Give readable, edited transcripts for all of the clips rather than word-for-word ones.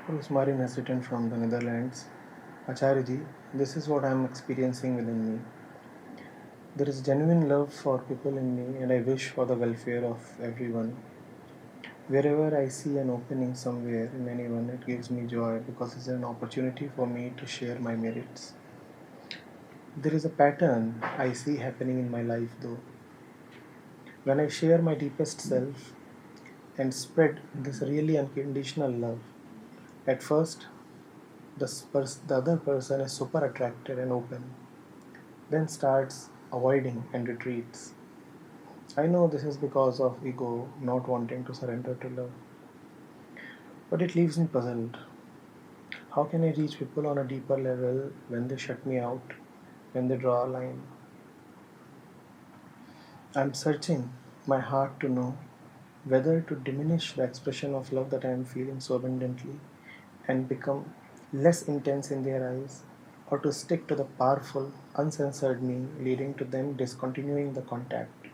Rosmarin has written from the Netherlands. Acharya, this is what I am experiencing within me. There is genuine love for people in me, and I wish for the welfare of everyone. Wherever I see an opening somewhere in anyone, it gives me joy because it's an opportunity for me to share my merits. There is a pattern I see happening in my life though. When I share my deepest self and spread this really unconditional love, at first the other person is super attracted and open, then starts avoiding and retreats. I know this is because of ego not wanting to surrender to love, but it leaves me puzzled. How can I reach people on a deeper level when they shut me out, when they draw a line? I'm searching my heart to know whether to diminish the expression of love that I am feeling so abundantly and become less intense in their eyes, or to stick to the powerful, uncensored me, leading to them discontinuing the contact.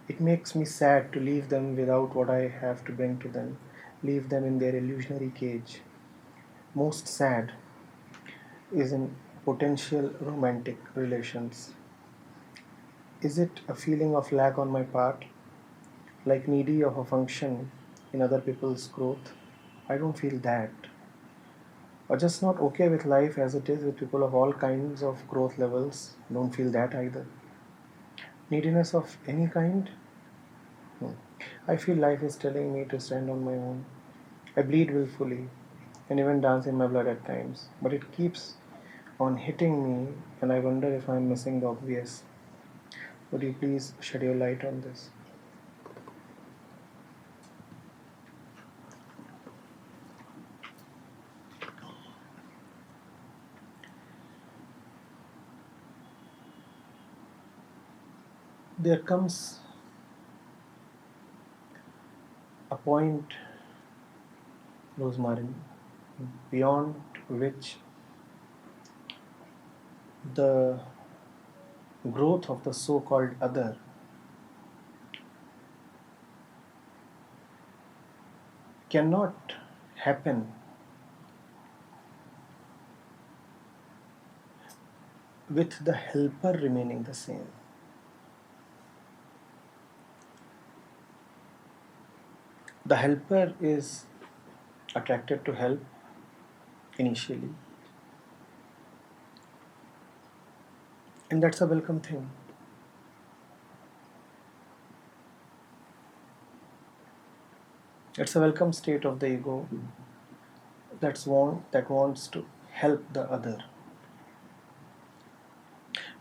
It makes me sad to leave them without what I have to bring to them, leave them in their illusionary cage. Most sad is in potential romantic relations. Is it a feeling of lack on my part, like needy of a function in other people's growth? I don't feel that. Or just not okay with life as it is with people of all kinds of growth levels? Don't feel that either. Neediness of any kind? No. I feel life is telling me to stand on my own. I bleed willfully and even dance in my blood at times, but it keeps on hitting me, and I wonder if I'm missing the obvious. Would you please shed your light on this? There comes a point, Rosemarin, beyond which the growth of the so called other cannot happen with the helper remaining the same. The helper is attracted to help initially, and that's a welcome thing. It's a welcome state of the ego that wants to help the other.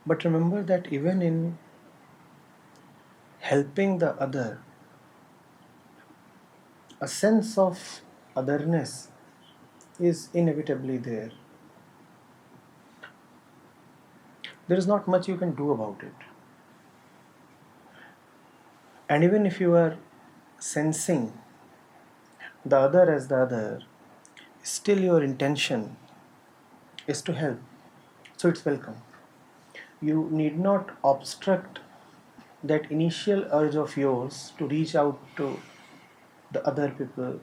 But remember that even in helping the other, a sense of otherness is inevitably there. There is not much you can do about it. And even if you are sensing the other as the other, still your intention is to help. So it's welcome. You need not obstruct that initial urge of yours to reach out to the other people,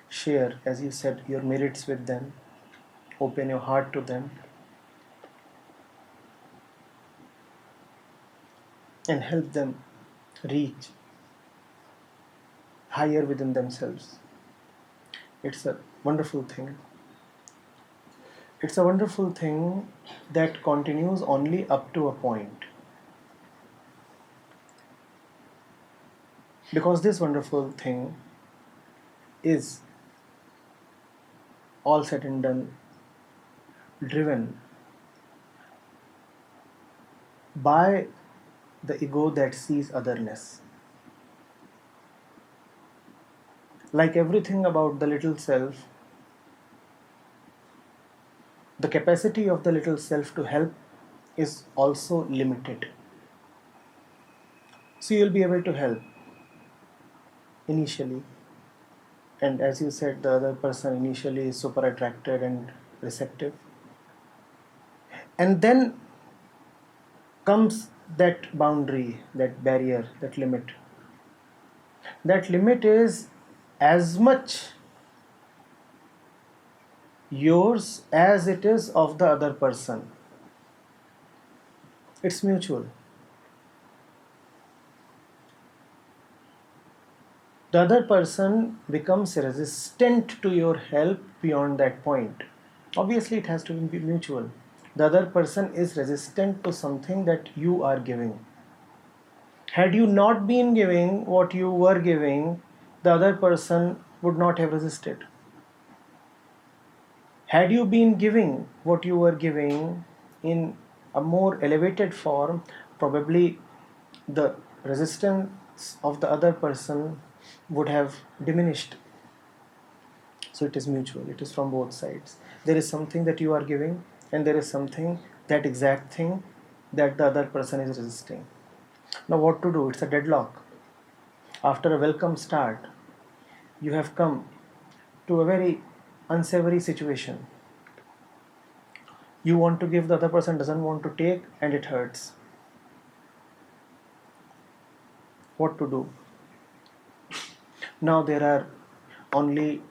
share, as you said, your merits with them, open your heart to them, and help them reach higher within themselves. It's a wonderful thing. It's a wonderful thing that continues only up to a point. Because this wonderful thing is all said and done driven by the ego that sees otherness. Like everything about the little self, the capacity of the little self to help is also limited. So you'll be able to help initially, and as you said, the other person initially is super attracted and receptive, and then comes that boundary, that barrier, that limit. That limit is as much yours as it is of the other person. It's mutual. The other person becomes resistant to your help beyond that point. Obviously, it has to be mutual. The other person is resistant to something that you are giving. Had you not been giving what you were giving, the other person would not have resisted. Had you been giving what you were giving in a more elevated form, probably the resistance of the other person would have diminished. So it is mutual, it is from both sides. There is something that you are giving, and there is something, that exact thing, that the other person is resisting. Now, what to do? It's a deadlock. After a welcome start, you have come to a very unsavory situation. You want to give, the other person doesn't want to take, and it hurts. What to do? Now there are only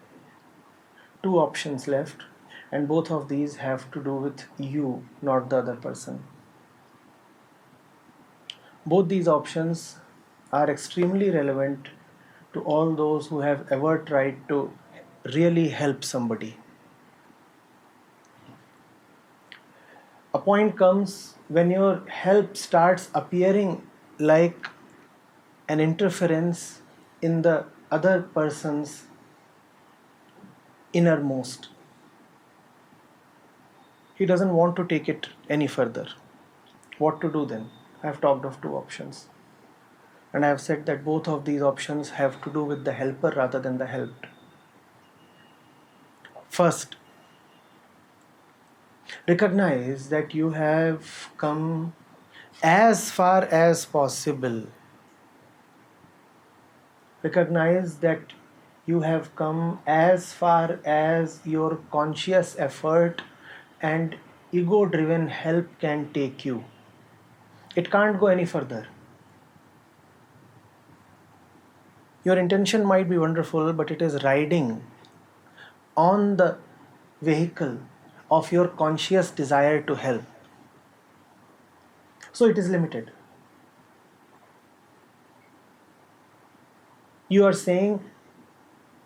two options left, and both of these have to do with you, not the other person. Both these options are extremely relevant to all those who have ever tried to really help somebody. A point comes when your help starts appearing like an interference in the other person's innermost. He doesn't want to take it any further. What to do then? I have talked of two options. And I have said that both of these options have to do with the helper rather than the helped. First, recognize that you have come as far as possible. Recognize that you have come as far as your conscious effort and ego-driven help can take you. It can't go any further. Your intention might be wonderful, but it is riding on the vehicle of your conscious desire to help. So it is limited. You are saying,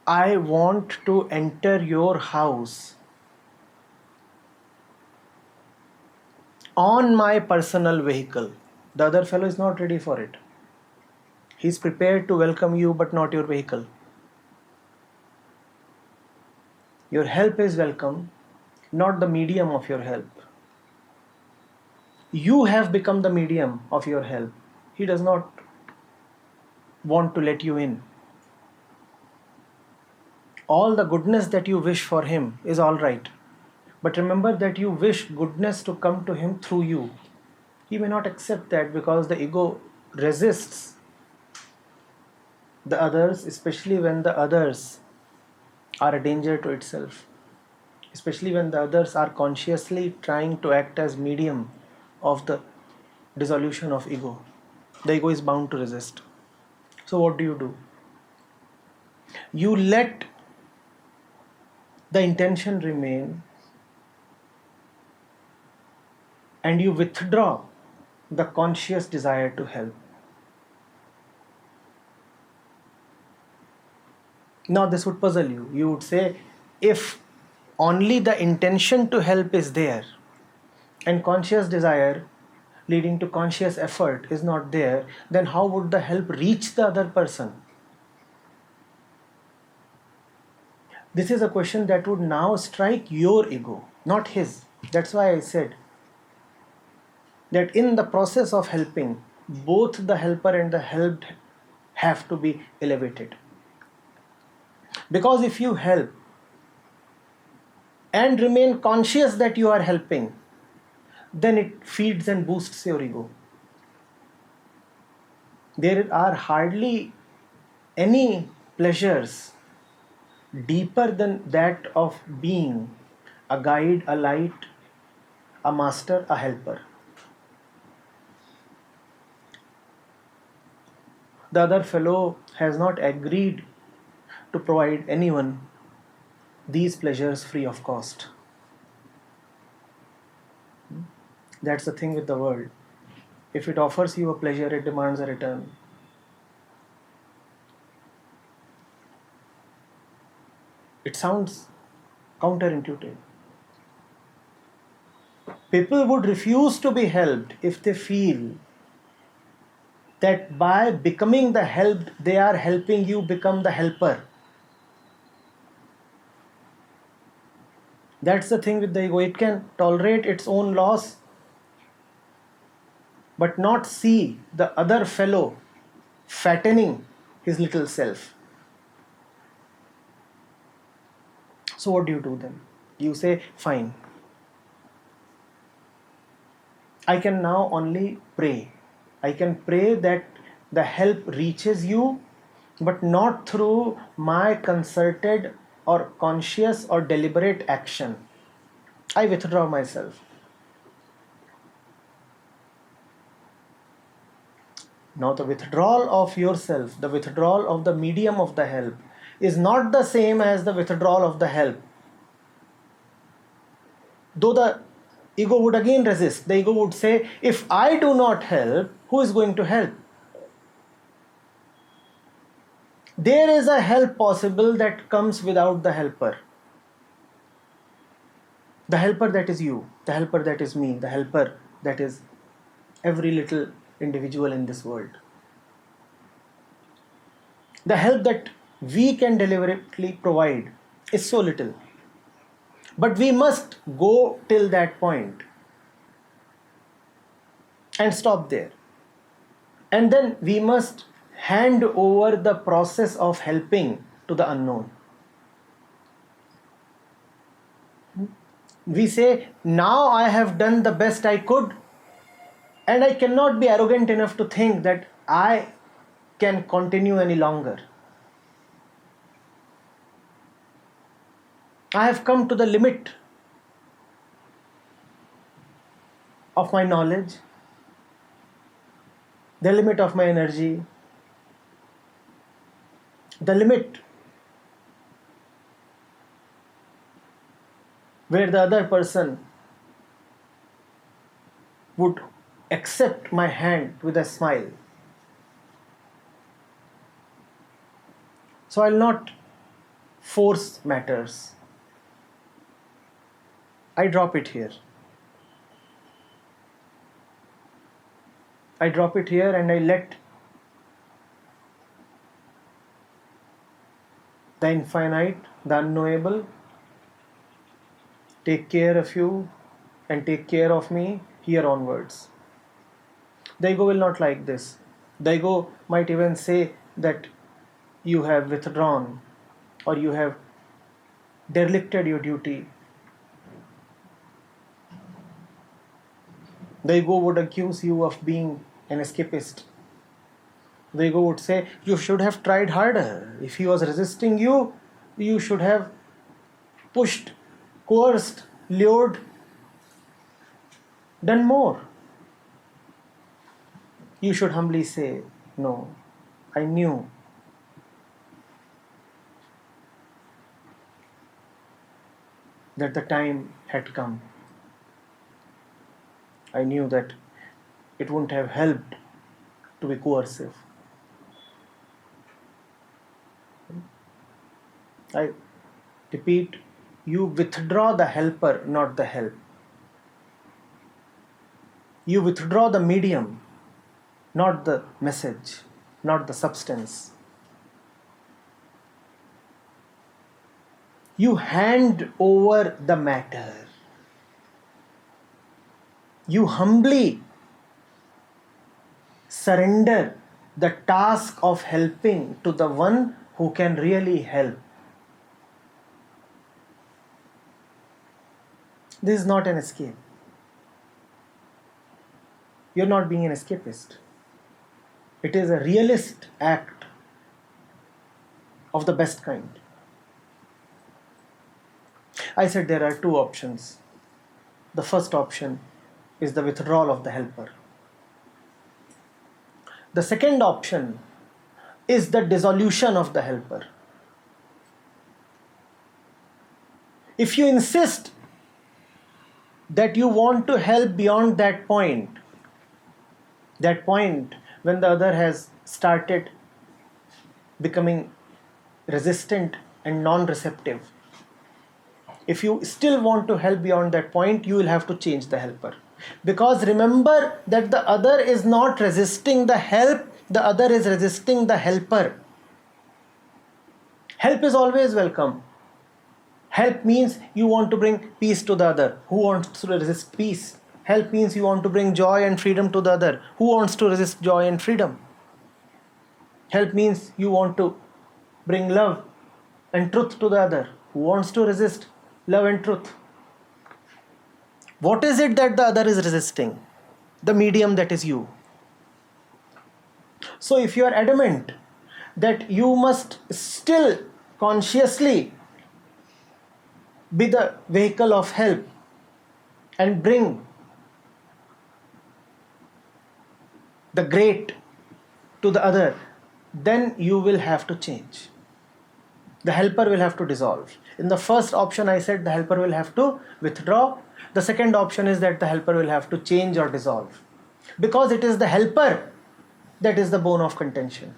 I want to enter your house on my personal vehicle. The other fellow is not ready for it. He is prepared to welcome you, but not your vehicle. Your help is welcome, not the medium of your help. You have become the medium of your help. He does not want to let you in. All the goodness that you wish for him is all right. But remember that you wish goodness to come to him through you. He may not accept that because the ego resists the others, especially when the others are a danger to itself. Especially when the others are consciously trying to act as medium of the dissolution of ego. The ego is bound to resist. So what do? You let the intention remain and you withdraw the conscious desire to help. Now this would puzzle you. You would say, if only the intention to help is there and conscious desire leading to conscious effort is not there, then how would the help reach the other person? This is a question that would now strike your ego, not his. That's why I said that in the process of helping, both the helper and the helped have to be elevated. Because if you help and remain conscious that you are helping, then it feeds and boosts your ego. There are hardly any pleasures deeper than that of being a guide, a light, a master, a helper. The other fellow has not agreed to provide anyone these pleasures free of cost. That's the thing with the world. If it offers you a pleasure, it demands a return. It sounds counterintuitive. People would refuse to be helped if they feel that by becoming the helped, they are helping you become the helper. That's the thing with the ego. It can tolerate its own loss, but not see the other fellow fattening his little self. So what do you do then? You say, fine, I can now only pray. I can pray that the help reaches you, but not through my concerted or conscious or deliberate action. I withdraw myself. Now the withdrawal of yourself, the withdrawal of the medium of the help is not the same as the withdrawal of the help. Though the ego would again resist. The ego would say, if I do not help, who is going to help? There is a help possible that comes without the helper. The helper that is you, the helper that is me, the helper that is every little individual in this world. The help that we can deliberately provide is so little. But we must go till that point and stop there. And then we must hand over the process of helping to the unknown. We say, now I have done the best I could, and I cannot be arrogant enough to think that I can continue any longer. I have come to the limit of my knowledge, the limit of my energy, the limit where the other person would accept my hand with a smile. So I'll not force matters. I drop it here. I drop it here and I let the infinite, the unknowable, take care of you and take care of me here onwards. The ego will not like this. The ego might even say that you have withdrawn or you have derelicted your duty. The ego would accuse you of being an escapist. The ego would say, you should have tried harder. If he was resisting you, you should have pushed, coerced, lured, done more. You should humbly say, no, I knew that the time had come. I knew that it wouldn't have helped to be coercive. I repeat, you withdraw the helper, not the help. You withdraw the medium, not the message, not the substance. You hand over the matter. You humbly surrender the task of helping to the one who can really help. This is not an escape. You're not being an escapist. It is a realist act of the best kind. I said there are two options. The first option is the withdrawal of the helper. The second option is the dissolution of the helper. If you insist that you want to help beyond that point when the other has started becoming resistant and non-receptive, if you still want to help beyond that point, you will have to change the helper. Because remember that the other is not resisting the help, the other is resisting the helper. Help is always welcome. Help means you want to bring peace to the other. Who wants to resist peace? Help means you want to bring joy and freedom to the other. Who wants to resist joy and freedom? Help means you want to bring love and truth to the other. Who wants to resist love and truth? What is it that the other is resisting? The medium, that is you. So if you are adamant that you must still consciously be the vehicle of help and bring the great to the other, then you will have to change. The helper will have to dissolve. In the first option, I said the helper will have to withdraw. The second option is that the helper will have to change or dissolve. Because it is the helper that is the bone of contention.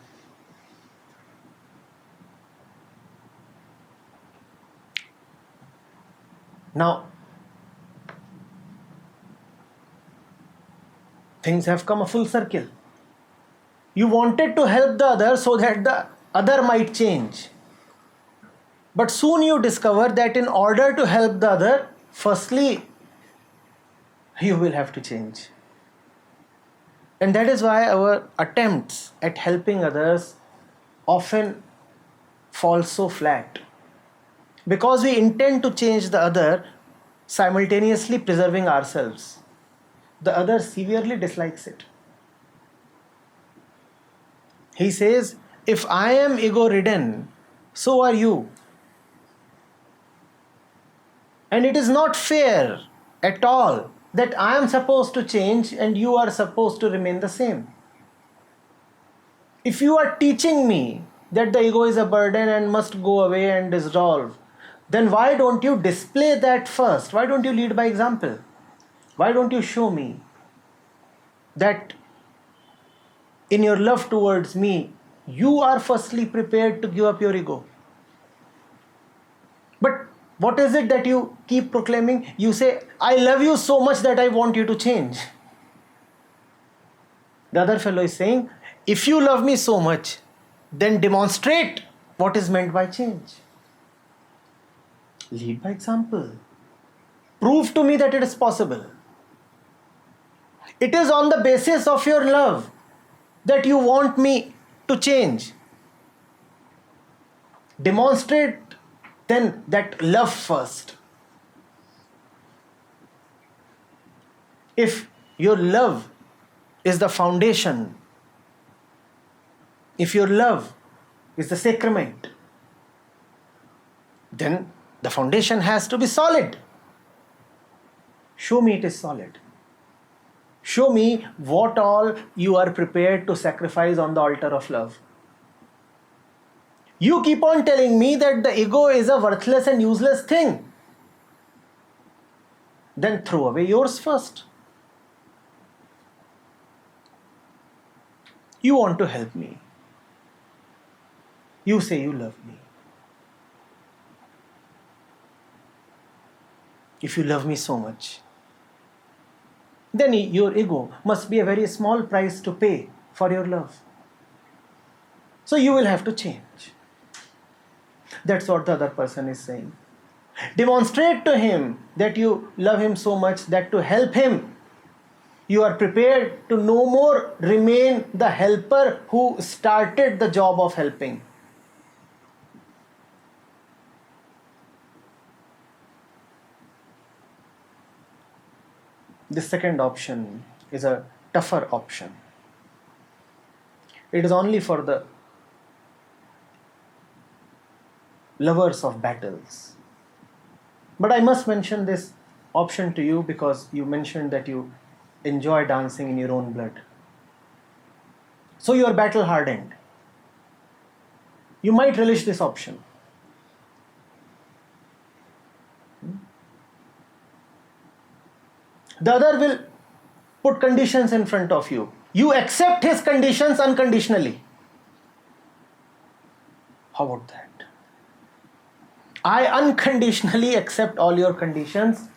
Now, things have come a full circle. You wanted to help the other so that the other might change. But soon you discover that in order to help the other, firstly, you will have to change. And that is why our attempts at helping others often fall so flat. Because we intend to change the other, simultaneously preserving ourselves. The other severely dislikes it. He says, if I am ego-ridden, so are you. And it is not fair at all that I am supposed to change and you are supposed to remain the same. If you are teaching me that the ego is a burden and must go away and dissolve, then why don't you display that first? Why don't you lead by example? Why don't you show me that in your love towards me, you are firstly prepared to give up your ego? But what is it that you keep proclaiming? You say, I love you so much that I want you to change. The other fellow is saying, if you love me so much, then demonstrate what is meant by change. Lead by example. Prove to me that it is possible. It is on the basis of your love that you want me to change. Demonstrate then that love first. If your love is the foundation, if your love is the sacrament, then the foundation has to be solid. Show me it is solid. Show me what all you are prepared to sacrifice on the altar of love. You keep on telling me that the ego is a worthless and useless thing. Then throw away yours first. You want to help me. You say you love me. If you love me so much, then your ego must be a very small price to pay for your love. So you will have to change. That's what the other person is saying. Demonstrate to him that you love him so much that to help him, you are prepared to no more remain the helper who started the job of helping. The second option is a tougher option. It is only for the lovers of battles. But I must mention this option to you because you mentioned that you enjoy dancing in your own blood. So you are battle hardened. You might relish this option. The other will put conditions in front of you. You accept his conditions unconditionally. How about that? I unconditionally accept all your conditions.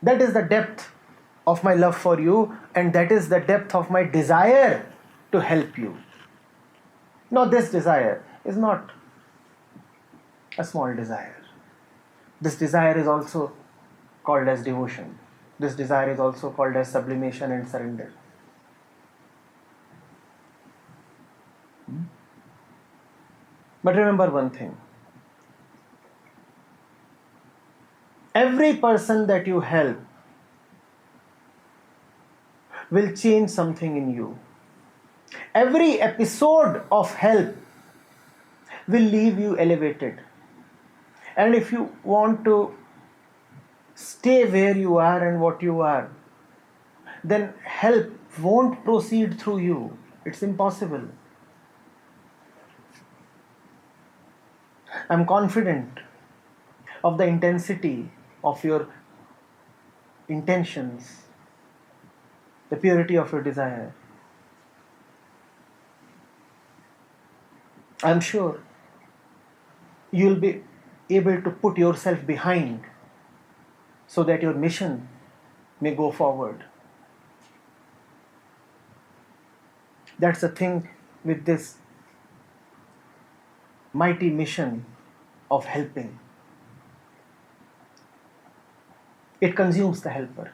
That is the depth of my love for you, and that is the depth of my desire to help you. Now, this desire is not a small desire. This desire is also called as devotion. This desire is also called as sublimation and surrender. But remember one thing. Every person that you help will change something in you. Every episode of help will leave you elevated. And if you want to stay where you are and what you are, then help won't proceed through you. It's impossible. I'm confident of the intensity of your intentions, the purity of your desire. I'm sure you'll be able to put yourself behind so that your mission may go forward. That's the thing with this mighty mission of helping. It consumes the helper.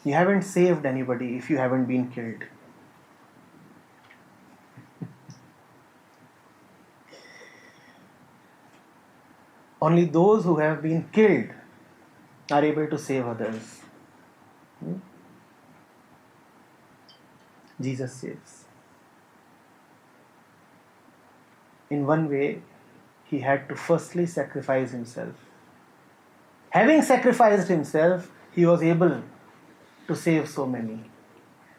You haven't saved anybody if you haven't been killed. Only those who have been killed are able to save others. Jesus saves. In one way, he had to firstly sacrifice himself. Having sacrificed himself, he was able to save so many.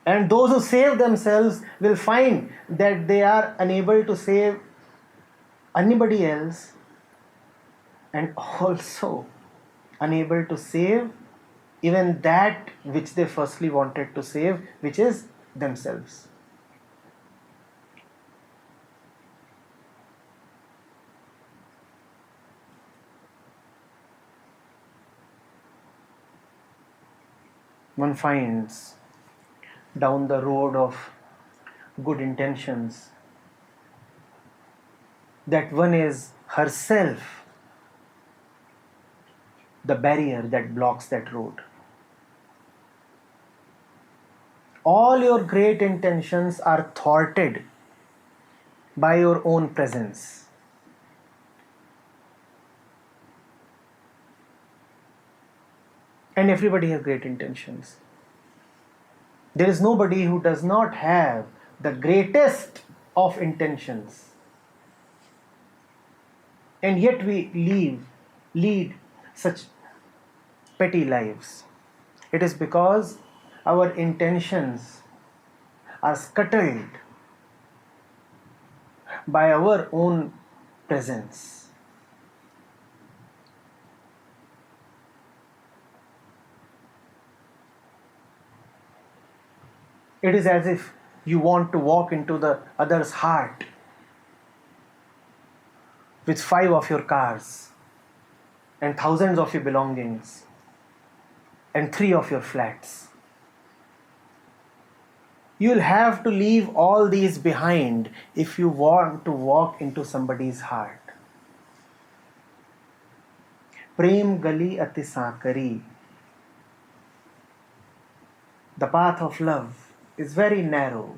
And those who save themselves will find that they are unable to save anybody else, and also unable to save even that which they firstly wanted to save, which is themselves. One finds down the road of good intentions that one is herself the barrier that blocks that road. All your great intentions are thwarted by your own presence. And everybody has great intentions. There is nobody who does not have the greatest of intentions. And yet we lead such petty lives. It is because our intentions are scuttled by our own presence. It is as if you want to walk into the other's heart with 5 of your cars and thousands of your belongings and 3 of your flats. You'll have to leave all these behind if you want to walk into somebody's heart. Prem gali ati sakari. The path of love is very narrow.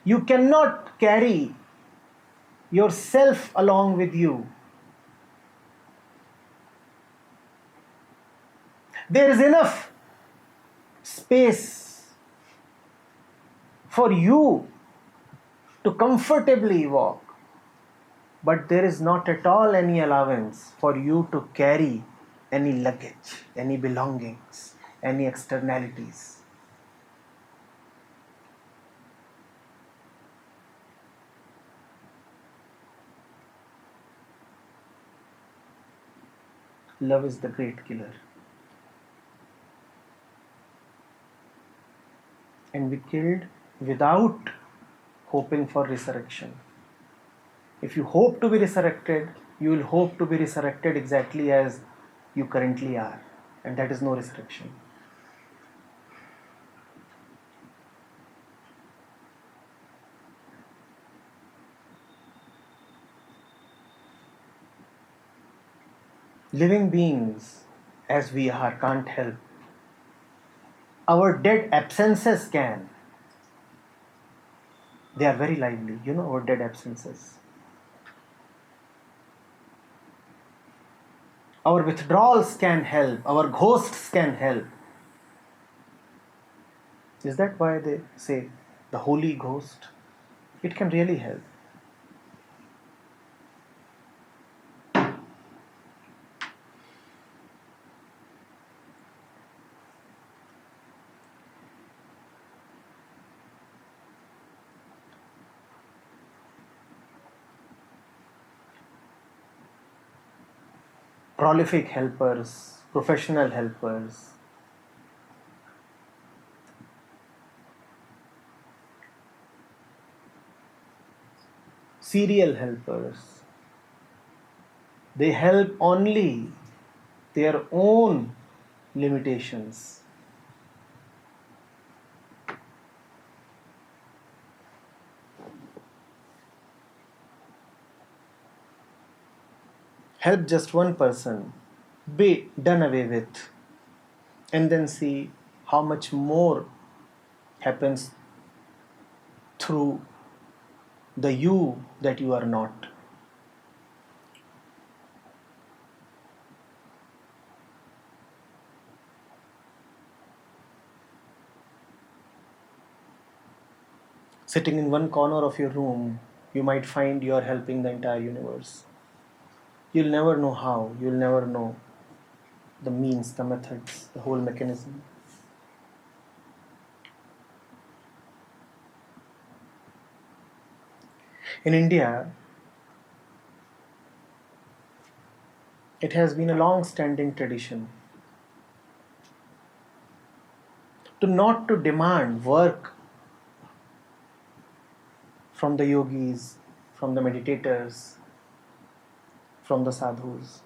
You cannot carry yourself along with you. There is enough space for you to comfortably walk, but there is not at all any allowance for you to carry any luggage, any belongings, any externalities. love is the great killer. And we killed without hoping for resurrection. If you hope to be resurrected, you will hope to be resurrected exactly as you currently are. And that is no resurrection. Living beings, as we are, can't help. Our dead absences can. They are very lively, our dead absences. Our withdrawals can help. Our ghosts can help. Is that why they say the holy ghost? It can really help. Prolific helpers, professional helpers, serial helpers, they help only their own limitations. Help just one person, be done away with, and then see how much more happens through the you that you are not. Sitting in one corner of your room, you might find you are helping the entire universe. You'll never know how, you'll never know the means, the methods, the whole mechanism. In India, it has been a long-standing tradition not to demand work from the yogis, from the meditators, from the sadhus.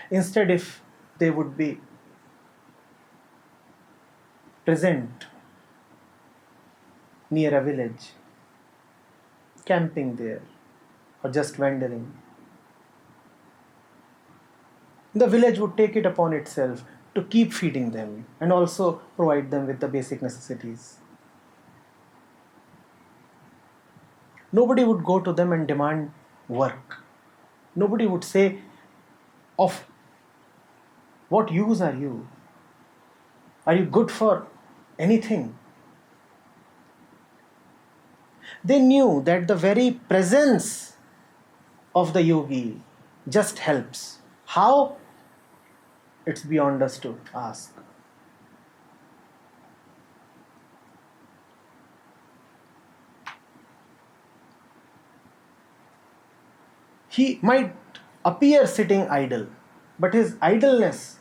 Instead, if they would be present near a village, camping there, or just wandering, the village would take it upon itself to keep feeding them and also provide them with the basic necessities. Nobody would go to them and demand work. Nobody would say, of what use are you? Are you good for anything? They knew that the very presence of the yogi just helps. How? It's beyond us to ask. He might appear sitting idle, but his idleness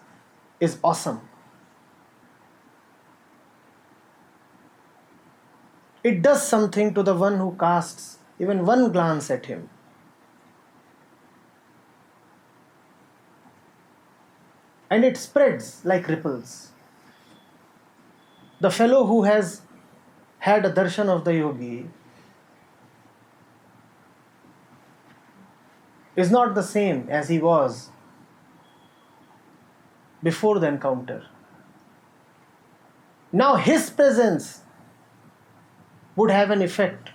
is awesome. It does something to the one who casts even one glance at him. And it spreads like ripples. The fellow who has had a darshan of the yogi is not the same as he was before the encounter. Now his presence would have an effect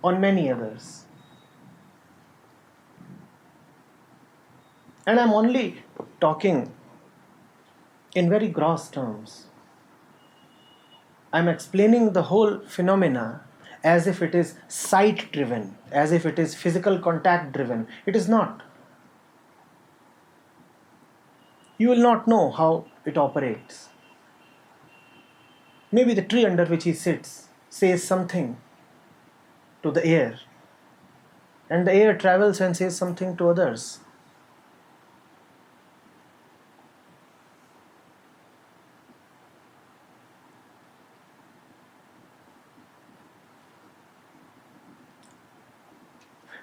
on many others. And I'm only talking in very gross terms. I'm explaining the whole phenomena as if it is sight driven, as if it is physical contact driven. It is not. You will not know how it operates. Maybe the tree under which he sits says something to the air. And the air travels and says something to others.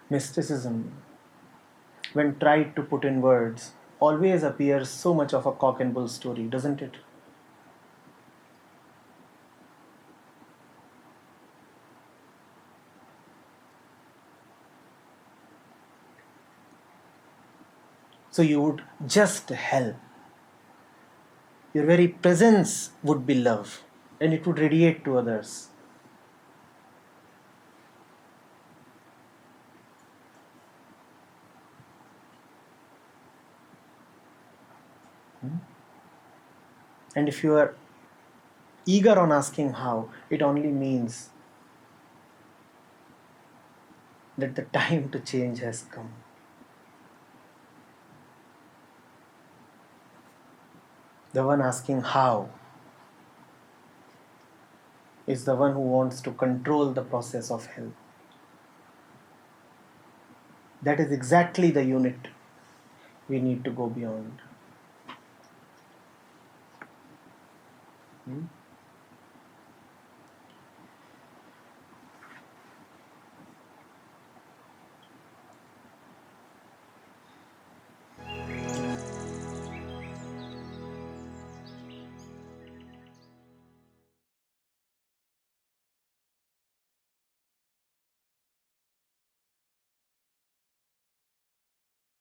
Mysticism, when tried to put in words, always appears so much of a cock and bull story, doesn't it? So you would just help. Your very presence would be love, and it would radiate to others. And if you are eager on asking how, it only means that the time to change has come. The one asking how is the one who wants to control the process of health. That is exactly the unit we need to go beyond.